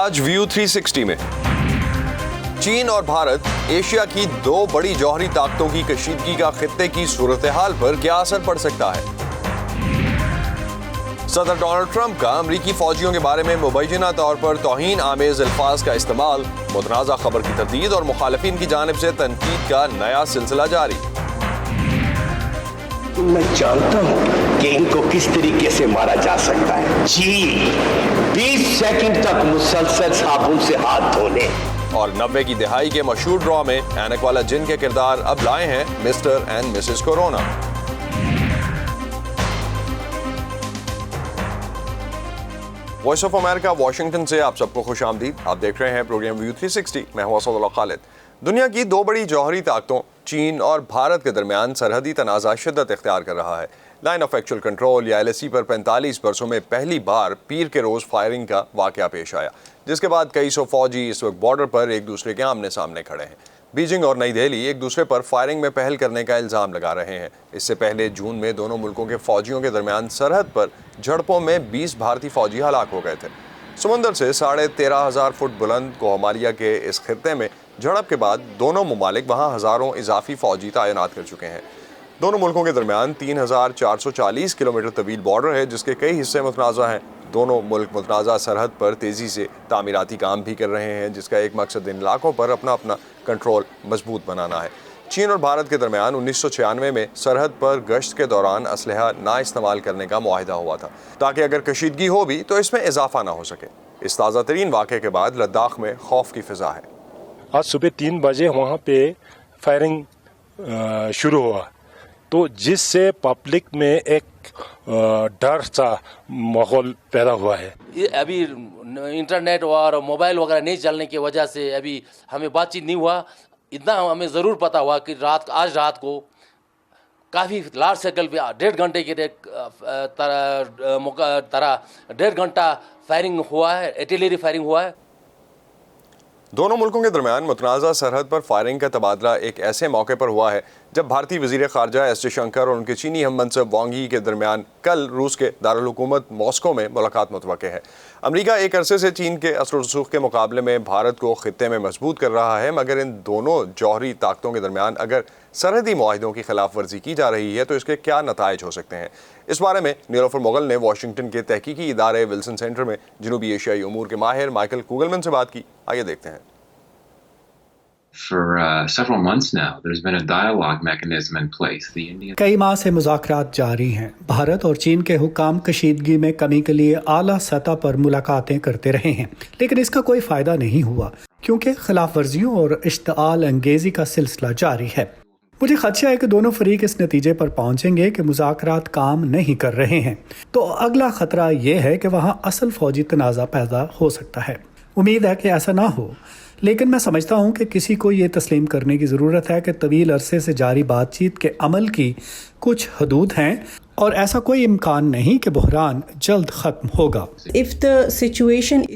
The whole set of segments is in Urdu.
آج ویو 360 میں چین اور بھارت ایشیا کی دو بڑی جوہری طاقتوں کی کشیدگی کا خطے کی صورتحال پر کیا اثر پڑ سکتا ہے؟ صدر ڈونلڈ ٹرمپ کا امریکی فوجیوں کے بارے میں مبینہ طور پر توہین آمیز الفاظ کا استعمال، متنازع خبر کی تردید اور مخالفین کی جانب سے تنقید کا نیا سلسلہ جاری۔ میں جانتا ہوں کہ ان کو کس طریقے سے مارا جا سکتا ہے۔ جی 20 سیکنڈ تک مسلسل صابن سے ہاتھ دھونے۔ اور 90 کی دہائی کے مشہور ڈرا میں اینک والا جن کے کردار اب لائے ہیں Mr and Mrs corona. Voice of America Washington سے آپ سب کو خوش آمدید۔ آپ دیکھ رہے ہیں پروگرام ویو 360۔ میں ہوں اسد اللہ خالد۔ دنیا کی دو بڑی جوہری طاقتوں چین اور بھارت کے درمیان سرحدی تنازع شدت اختیار کر رہا ہے۔ لائن آف ایکچوئل کنٹرول یا LAC پر 45 برسوں میں پہلی بار پیر کے روز فائرنگ کا واقعہ پیش آیا، جس کے بعد کئی سو فوجی اس وقت بارڈر پر ایک دوسرے کے آمنے سامنے کھڑے ہیں۔ بیجنگ اور نئی دہلی ایک دوسرے پر فائرنگ میں پہل کرنے کا الزام لگا رہے ہیں۔ اس سے پہلے جون میں دونوں ملکوں کے فوجیوں کے درمیان سرحد پر جھڑپوں میں 20 بھارتی فوجی ہلاک ہو گئے تھے۔ سمندر سے 13,500 فٹ بلند کوہ کے اس خطے میں جھڑپ کے بعد دونوں ممالک وہاں ہزاروں اضافی فوجی تعینات کر چکے ہیں۔ دونوں ملکوں کے درمیان 3,440 کلومیٹر طویل بارڈر ہے، جس کے کئی حصے متنازع ہیں۔ دونوں ملک متنازع سرحد پر تیزی سے تعمیراتی کام بھی کر رہے ہیں، جس کا ایک مقصد ان علاقوں پر اپنا کنٹرول مضبوط بنانا ہے۔ چین اور بھارت کے درمیان 1996 میں سرحد پر گشت کے دوران اسلحہ نہ استعمال کرنے کا معاہدہ ہوا تھا، تاکہ اگر کشیدگی ہو بھی تو اس میں اضافہ نہ ہو سکے۔ اس تازہ ترین واقعے کے بعد لداخ میں خوف کی فضا ہے۔ آج صبح 3 بجے وہاں پہ فائرنگ شروع ہوا، تو جس سے پبلک میں ایک ڈر سا ماحول پیدا ہوا ہے۔ ابھی انٹرنیٹ اور موبائل وغیرہ نہیں چلنے کی وجہ سے ابھی ہمیں بات چیت نہیں ہوا۔ اتنا ہمیں ضرور پتا ہوا کہ آج رات کو کافی لارج سرکل پہ 1.5 گھنٹے کی طرح 1.5 گھنٹہ فائرنگ ہوا ہے، آرٹلری فائرنگ ہوا ہے۔ دونوں ملکوں کے درمیان متنازع سرحد پر فائرنگ کا تبادلہ ایک ایسے موقع پر ہوا ہے جب بھارتی وزیر خارجہ ایس جے شنکر اور ان کے چینی ہم منصب وانگ یی کے درمیان کل روس کے دارالحکومت ماسکو میں ملاقات متوقع ہے۔ امریکہ ایک عرصے سے چین کے اثر و رسوخ کے مقابلے میں بھارت کو خطے میں مضبوط کر رہا ہے، مگر ان دونوں جوہری طاقتوں کے درمیان اگر سرحدی معاہدوں کی خلاف ورزی کی جا رہی ہے تو اس کے کیا نتائج ہو سکتے ہیں؟ اس بارے میں نیلوفر مغل نے واشنگٹن کے تحقیقی ادارے ولسن سینٹر میں جنوبی ایشیائی امور کے ماہر مائیکل کوگلمن سے بات کی۔ آئیے دیکھتے ہیں۔ کئی ماہ سے مذاکرات جاری ہیں۔ بھارت اور چین کے حکام کشیدگی میں کمی کے لیے اعلیٰ سطح پر ملاقاتیں کرتے رہے ہیں، لیکن اس کا کوئی فائدہ نہیں ہوا کیونکہ خلاف ورزیوں اور اشتعال انگیزی کا سلسلہ جاری ہے۔ مجھے خدشہ ہے کہ دونوں فریق اس نتیجے پر پہنچیں گے کہ مذاکرات کام نہیں کر رہے ہیں، تو اگلا خطرہ یہ ہے کہ وہاں اصل فوجی تنازع پیدا ہو سکتا ہے۔ امید ہے کہ ایسا نہ ہو، لیکن میں سمجھتا ہوں کہ کسی کو یہ تسلیم کرنے کی ضرورت ہے کہ طویل عرصے سے جاری بات چیت کے عمل کی کچھ حدود ہیں اور ایسا کوئی امکان نہیں کہ بحران جلد ختم ہوگا۔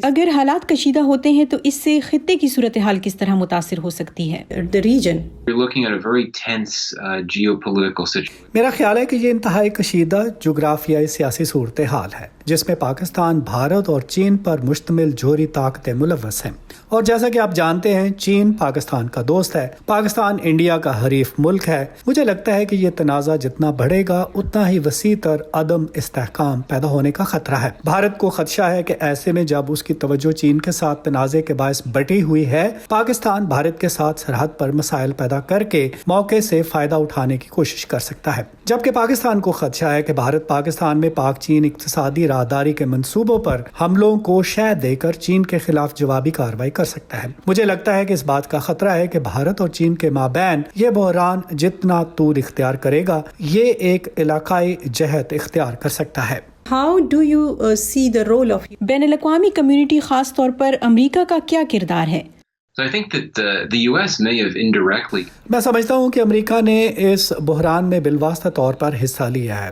اگر حالات کشیدہ ہوتے ہیں تو اس سے خطے کی صورتحال کس طرح متاثر ہو سکتی ہے؟ میرا خیال ہے کہ یہ انتہائی کشیدہ جغرافیائی سیاسی صورتحال ہے، جس میں پاکستان، بھارت اور چین پر مشتمل جوہری طاقتیں ملوث ہیں، اور جیسا کہ آپ جانتے ہیں چین پاکستان کا دوست ہے، پاکستان انڈیا کا حریف ملک ہے۔ مجھے لگتا ہے کہ یہ تنازع جتنا بڑھے گا اتنا ہی وسیع تر عدم استحکام پیدا ہونے کا خطرہ ہے۔ بھارت کو خدشہ ہے کہ ایسے میں جب اس کی توجہ چین کے ساتھ تنازع کے باعث بٹی ہوئی ہے، پاکستان بھارت کے ساتھ سرحد پر مسائل پیدا کر کے موقع سے فائدہ اٹھانے کی کوشش کر سکتا ہے، جبکہ پاکستان کو خدشہ ہے کہ بھارت پاکستان میں پاک چین اقتصادی راہداری کے منصوبوں پر حملوں کو شہ دے کر چین کے خلاف جوابی کارروائی کر سکتا ہے۔ مجھے لگتا ہے کہ اس بات کا خطرہ ہے کہ بھارت اور چین کے مابین یہ بحران جتنا طول اختیار کرے گا، یہ ایک علاقائی جہت اختیار کر سکتا ہے۔ How do you see the role of بین الاقوامی کمیونٹی، خاص طور پر امریکہ کا کیا کردار ہے؟ میں سمجھتا ہوں کہ امریکہ نے اس بحران میں بالواسطہ طور پر حصہ لیا ہے۔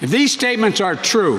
If these statements are true,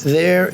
There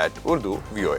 @urduvoa।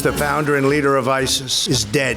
The founder and leader of ISIS is dead.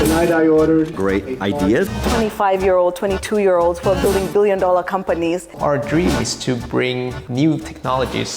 Tonight I ordered great ideas. 25-year-old, 22-year-olds who are building billion-dollar companies. Our dream is to bring new technologies.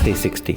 360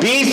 20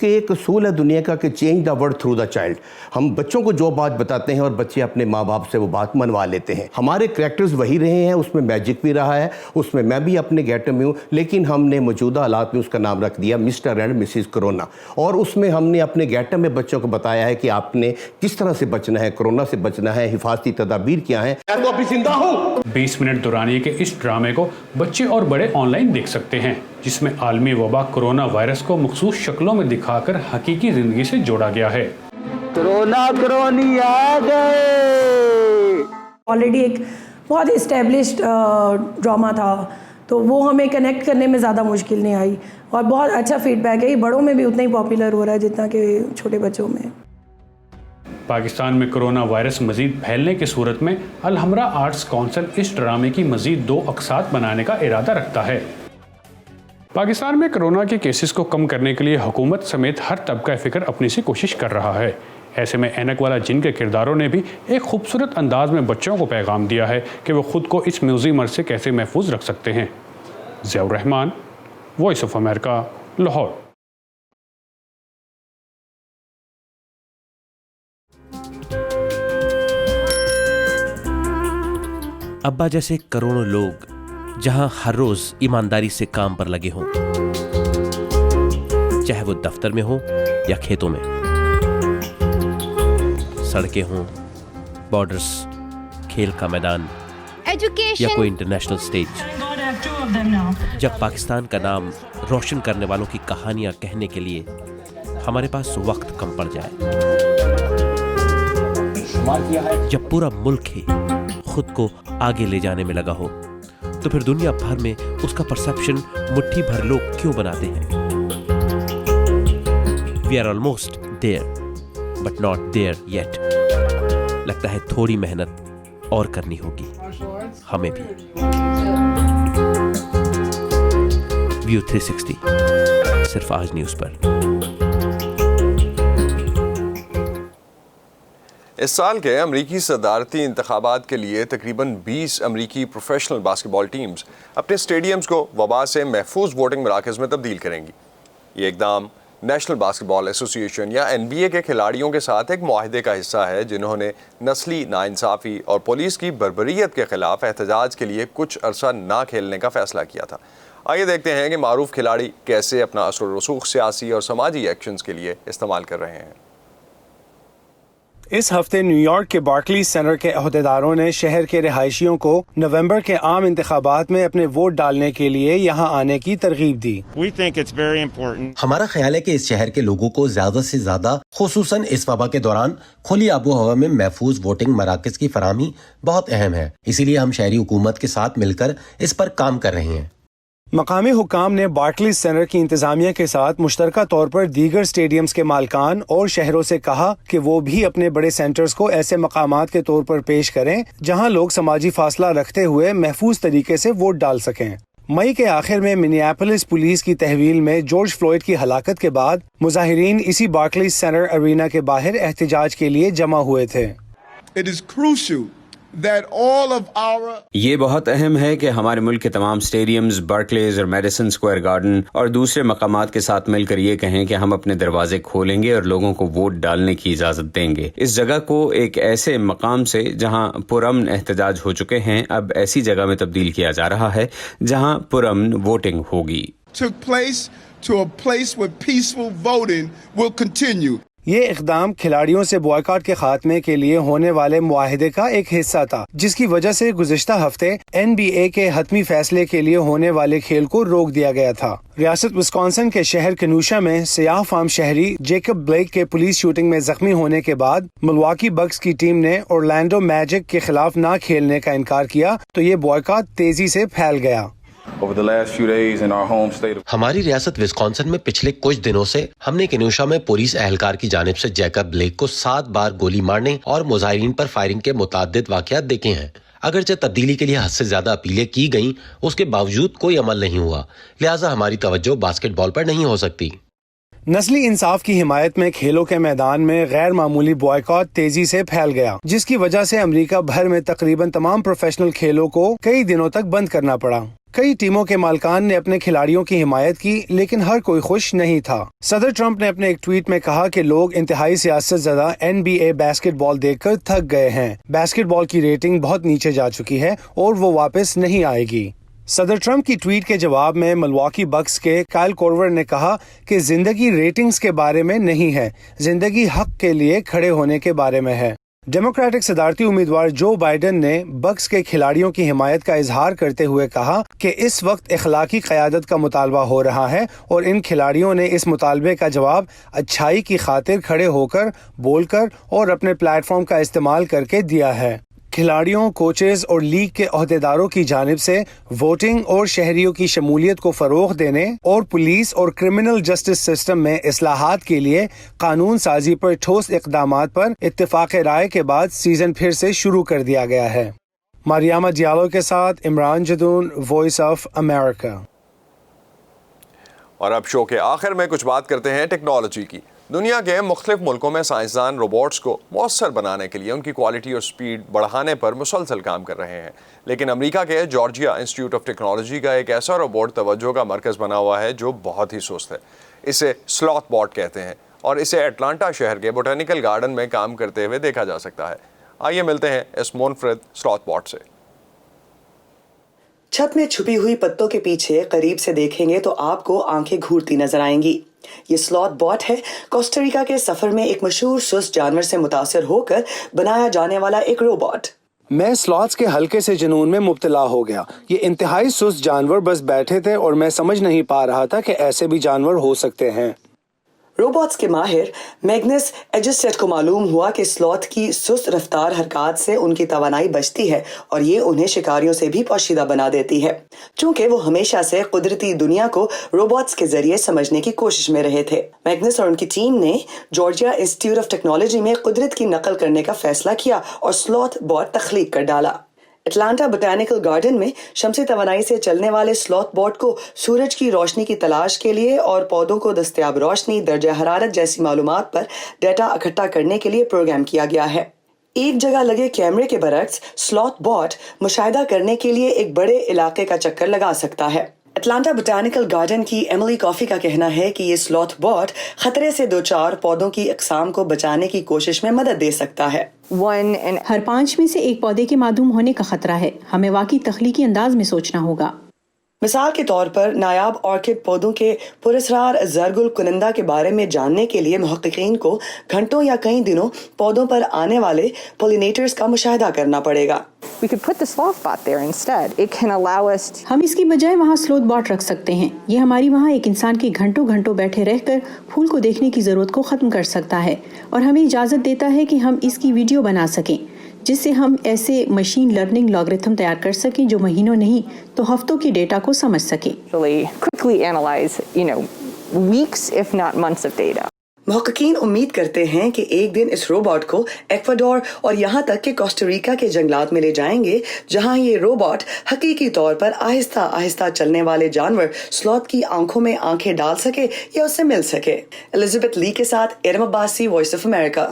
کہ ایک اصول ہے دنیا کا کہ change the world through the child. ہم بچوں کو جو بات بتاتے ہیں اور بچے اپنے ماں باپ سے وہ بات منوا لیتے ہیں. ہمارے کریکٹرز وہی رہے ہیں, اس میں میجک بھی رہا ہے, اس میں میں بھی اپنے گیٹر میں ہوں, لیکن ہم نے موجودہ حالات میں اس کا نام رکھ دیا مسٹر اینڈ مسز کرونا, اور اس میں ہم نے اپنے گیٹر میں بچوں کو بتایا ہے کہ آپ نے کس طرح سے بچنا ہے, کرونا سے بچنا ہے, حفاظتی تدابیر کیا ہیں. میں تو ابھی زندہ ہوں. 20 منٹ دورانیے کے اس ڈرامے کو بچے اور بڑے آن لائن دیکھ سکتے ہیں, جس میں عالمی وبا کرونا وائرس کو مخصوص شکلوں میں دکھا کر حقیقی زندگی سے جوڑا گیا ہے. کرونا کرونی آ گئے. آلریڈی ایک بہت اسٹیبلشڈ ڈراما تھا, تو وہ ہمیں کنیکٹ کرنے میں زیادہ مشکل نہیں آئی, اور بہت اچھا فیڈ بیک ہے. یہ بڑوں میں بھی اتنا ہی پاپولر ہو رہا ہے جتنا کہ چھوٹے بچوں میں. پاکستان میں کرونا وائرس مزید پھیلنے کی صورت میں الحمرا آرٹس کونسل اس ڈرامے کی مزید 2 اقساط بنانے کا ارادہ رکھتا ہے. پاکستان میں کرونا کے کیسز کو کم کرنے کے لیے حکومت سمیت ہر طبقہ فکر اپنی سی کوشش کر رہا ہے. ایسے میں اینک والا جن کے کرداروں نے بھی ایک خوبصورت انداز میں بچوں کو پیغام دیا ہے کہ وہ خود کو اس میوزی مرض سے کیسے محفوظ رکھ سکتے ہیں. ضیاء الرحمان, وائس آف امریکہ, لاہور. ابا جیسے کروڑوں لوگ جہاں ہر روز ایمانداری سے کام پر لگے ہوں, چاہے وہ دفتر میں ہوں یا کھیتوں میں, سڑکیں ہوں, بارڈرز, کھیل کا میدان یا کوئی انٹرنیشنل سٹیج. جب پاکستان کا نام روشن کرنے والوں کی کہانیاں کہنے کے لیے ہمارے پاس وقت کم پڑ جائے, جب پورا ملک ہی خود کو آگے لے جانے میں لگا ہو, تو پھر دنیا بھر میں اس کا پرسپشن مٹھی بھر لوگ کیوں بناتے ہیں؟ We are almost there, but not there yet. لگتا ہے تھوڑی محنت اور کرنی ہوگی ہمیں بھی. ویو 360 صرف آج نیوز پر. اس سال کے امریکی صدارتی انتخابات کے لیے تقریباً 20 امریکی پروفیشنل باسکٹ بال ٹیمز اپنے اسٹیڈیمز کو وبا سے محفوظ ووٹنگ مراکز میں تبدیل کریں گی. یہ اقدام نیشنل باسکٹ بال ایسوسی ایشن یا NBA کے کھلاڑیوں کے ساتھ ایک معاہدے کا حصہ ہے, جنہوں نے نسلی ناانصافی اور پولیس کی بربریت کے خلاف احتجاج کے لیے کچھ عرصہ نہ کھیلنے کا فیصلہ کیا تھا. آئیے دیکھتے ہیں کہ معروف کھلاڑی کیسے اپنا اثر و رسوخ سیاسی اور سماجی ایکشنز کے لیے استعمال کر رہے ہیں. اس ہفتے نیو یارک کے بارکلیز سینٹر کے عہدیداروں نے شہر کے رہائشیوں کو نومبر کے عام انتخابات میں اپنے ووٹ ڈالنے کے لیے یہاں آنے کی ترغیب دی. ہمارا خیال ہے کہ اس شہر کے لوگوں کو زیادہ سے زیادہ, خصوصاً اس وبا کے دوران, کھلی آب و ہوا میں محفوظ ووٹنگ مراکز کی فراہمی بہت اہم ہے. اسی لیے ہم شہری حکومت کے ساتھ مل کر اس پر کام کر رہے ہیں. مقامی حکام نے بارکلیز سینٹر کی انتظامیہ کے ساتھ مشترکہ طور پر دیگر اسٹیڈیمز کے مالکان اور شہروں سے کہا کہ وہ بھی اپنے بڑے سینٹرز کو ایسے مقامات کے طور پر پیش کریں جہاں لوگ سماجی فاصلہ رکھتے ہوئے محفوظ طریقے سے ووٹ ڈال سکیں. مئی کے آخر میں منیاپولس پولیس کی تحویل میں جارج فلوئڈ کی ہلاکت کے بعد مظاہرین اسی بارکلیز سینٹر ارینا کے باہر احتجاج کے لیے جمع ہوئے تھے. یہ بہت اہم ہے کہ ہمارے ملک کے تمام اسٹیڈیمز, بارکلیز اور میڈیسن اسکوائر گارڈن اور دوسرے مقامات کے ساتھ مل کر یہ کہیں کہ ہم اپنے دروازے کھولیں گے اور لوگوں کو ووٹ ڈالنے کی اجازت دیں گے. اس جگہ کو ایک ایسے مقام سے جہاں پرامن احتجاج ہو چکے ہیں اب ایسی جگہ میں تبدیل کیا جا رہا ہے جہاں پرامن ووٹنگ ہوگی. یہ اقدام کھلاڑیوں سے بوائکاٹ کے خاتمے کے لیے ہونے والے معاہدے کا ایک حصہ تھا, جس کی وجہ سے گزشتہ ہفتے NBA کے حتمی فیصلے کے لیے ہونے والے کھیل کو روک دیا گیا تھا. ریاست وسکانسن کے شہر کنوشا میں سیاہ فام شہری جیکب بلیک کے پولیس شوٹنگ میں زخمی ہونے کے بعد ملواکی بکس کی ٹیم نے اورلینڈو میجک کے خلاف نہ کھیلنے کا انکار کیا تو یہ بوائکاٹ تیزی سے پھیل گیا. ہماری ریاست وسکانسن میں پچھلے کچھ دنوں سے ہم نے کنوشا میں پولیس اہلکار کی جانب سے جیکب بلیک کو 7 بار گولی مارنے اور مظاہرین پر فائرنگ کے متعدد واقعات دیکھے ہیں. اگرچہ تبدیلی کے لیے حد سے زیادہ اپیلیں کی گئیں, اس کے باوجود کوئی عمل نہیں ہوا, لہٰذا ہماری توجہ باسکٹ بال پر نہیں ہو سکتی. نسلی انصاف کی حمایت میں کھیلوں کے میدان میں غیر معمولی بوائیکاٹ تیزی سے پھیل گیا، جس کی وجہ سے امریکہ بھر میں تقریباً تمام پروفیشنل کھیلوں کو کئی دنوں تک بند کرنا پڑا۔ کئی ٹیموں کے مالکان نے اپنے کھلاڑیوں کی حمایت کی، لیکن ہر کوئی خوش نہیں تھا۔ صدر ٹرمپ نے اپنے ایک ٹویٹ میں کہا کہ لوگ انتہائی سیاست زدہ NBA باسکٹ بال دیکھ کر تھک گئے ہیں۔ باسکٹ بال کی ریٹنگ بہت نیچے جا چکی ہے اور وہ واپس نہیں آئے گی۔ صدر ٹرمپ کی ٹویٹ کے جواب میں ملواکی بکس کے کائل کورور نے کہا کہ زندگی ریٹنگز کے بارے میں نہیں ہے، زندگی حق کے لیے کھڑے ہونے کے بارے میں ہے۔ ڈیموکریٹک صدارتی امیدوار جو بائیڈن نے بکس کے کھلاڑیوں کی حمایت کا اظہار کرتے ہوئے کہا کہ اس وقت اخلاقی قیادت کا مطالبہ ہو رہا ہے اور ان کھلاڑیوں نے اس مطالبے کا جواب اچھائی کی خاطر کھڑے ہو کر، بول کر اور اپنے پلیٹ فارم کا استعمال کر کے دیا ہے۔ کھلاڑیوں، کوچز اور لیگ کے عہدیداروں کی جانب سے ووٹنگ اور شہریوں کی شمولیت کو فروغ دینے اور پولیس اور کرمنل جسٹس سسٹم میں اصلاحات کے لیے قانون سازی پر ٹھوس اقدامات پر اتفاق رائے کے بعد سیزن پھر سے شروع کر دیا گیا ہے۔ ماریاما ڈیالو کے ساتھ Imran Jadoon, Voice of America. اور اب شو کے آخر میں کچھ بات کرتے ہیں ٹیکنالوجی کی۔ دنیا کے مختلف ملکوں میں سائنسدان روبوٹس کو مؤثر بنانے کے لیے ان کی کوالٹی اور سپیڈ بڑھانے پر مسلسل کام کر رہے ہیں، لیکن امریکہ کے جارجیا انسٹیٹیوٹ آف ٹیکنالوجی کا ایک ایسا روبوٹ توجہ کا مرکز بنا ہوا ہے جو بہت ہی سست ہے۔ اسے سلوت باٹ کہتے ہیں اور اسے اٹلانٹا شہر کے بوٹینیکل گارڈن میں کام کرتے ہوئے دیکھا جا سکتا ہے۔ آئیے ملتے ہیں اس منفرد سلوت باٹ سے۔ چھت میں چھپی ہوئی پتوں کے پیچھے قریب سے دیکھیں گے تو آپ کو آنکھیں گھورتی نظر آئیں گی۔ یہ سلوت باٹ ہے، کوسٹاریکا کے سفر میں ایک مشہور سست جانور سے متاثر ہو کر بنایا جانے والا ایک روبوٹ۔ میں سلوتس کے ہلکے سے جنون میں مبتلا ہو گیا۔ یہ انتہائی سست جانور بس بیٹھے تھے اور میں سمجھ نہیں پا رہا تھا کہ ایسے بھی جانور ہو سکتے ہیں۔ روبوٹس کے ماہر میگنس ایجسٹیٹ کو معلوم ہوا کہ سلوت کی سست رفتار حرکات سے ان کی توانائی بچتی ہے اور یہ انہیں شکاریوں سے بھی پوشیدہ بنا دیتی ہے، چونکہ وہ ہمیشہ سے قدرتی دنیا کو روبوٹس کے ذریعے سمجھنے کی کوشش میں رہے تھے۔ میگنس اور ان کی ٹیم نے جارجیا انسٹیٹیوٹ آف ٹیکنالوجی میں قدرت کی نقل کرنے کا فیصلہ کیا اور سلوت باٹ تخلیق کر ڈالا۔ اٹلانٹا بوٹینیکل گارڈن میں شمسی توانائی سے چلنے والے سلوت باٹ کو سورج کی روشنی کی تلاش کے لیے اور پودوں کو دستیاب روشنی، درجہ حرارت جیسی معلومات پر ڈیٹا اکٹھا کرنے کے لیے پروگرام کیا گیا ہے۔ ایک جگہ لگے کیمرے کے برعکس سلوت باٹ مشاہدہ کرنے کے لیے ایک بڑے علاقے کا چکر لگا سکتا ہے۔ اٹلانٹا بوٹینیکل گارڈن کی ایملی کافی کا کہنا ہے کہ یہ سلوت باٹ خطرے سے دوچار پودوں کی اقسام کو بچانے کی کوشش میں مدد دے سکتا ہے۔ ہر 5 میں سے ایک پودے کے معدوم ہونے کا خطرہ ہے، ہمیں واقعی تخلیقی انداز میں سوچنا ہوگا۔ مثال کے طور پر نایاب آرکڈ پودوں کے پراسرار زرگل کنندہ کے بارے میں جاننے کے لیے محققین کو گھنٹوں یا کئی دنوں پودوں پر آنے والے پولینیٹرز کا مشاہدہ کرنا پڑے گا۔ ہم اس کی بجائے وہاں سلوت باٹ رکھ سکتے ہیں۔ یہ ہماری وہاں ایک انسان کے گھنٹوں گھنٹوں بیٹھے رہ کر پھول کو دیکھنے کی ضرورت کو ختم کر سکتا ہے اور ہمیں اجازت دیتا ہے کہ ہم اس کی ویڈیو بنا سکیں، جس سے ہم ایسے مشین لرننگ لاگرتھم تیار کر سکیں جو مہینوں نہیں تو ہفتوں کی ڈیٹا کو سمجھ سکیں۔ محققین امید کرتے ہیں کہ ایک دن اس روبوٹ کو ایکواڈور اور یہاں تک کہ کوسٹاریکا کے جنگلات میں لے جائیں گے، جہاں یہ روبوٹ حقیقی طور پر آہستہ آہستہ چلنے والے جانور سلوت کی آنکھوں میں آنکھیں ڈال سکے یا اس سے مل سکے۔ الزبتھ لی کے ساتھ Iram Abbasi, Voice of America.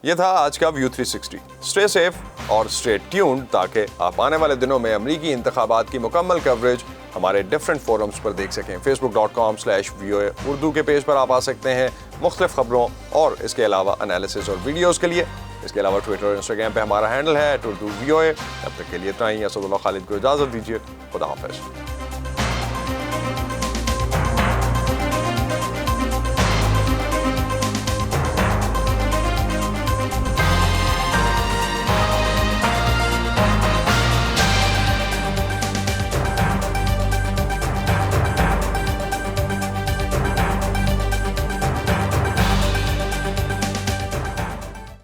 یہ تھا آج کا ویو 360۔ اسٹے سیف اور اسٹے ٹیونڈ تاکہ آپ آنے والے دنوں میں امریکی انتخابات کی مکمل کوریج ہمارے ڈفرینٹ فورمز پر دیکھ سکیں۔ facebook.com/VOA اردو کے پیج پر آپ آ سکتے ہیں مختلف خبروں اور اس کے علاوہ انالیسز اور ویڈیوز کے لیے۔ اس کے علاوہ ٹویٹر اور انسٹاگرام پہ ہمارا ہینڈل ہے @UrduVOA۔ اب تک کے لیے اتنا ہی۔ اسد اللہ خالد کو اجازت دیجیے، خدا حافظ۔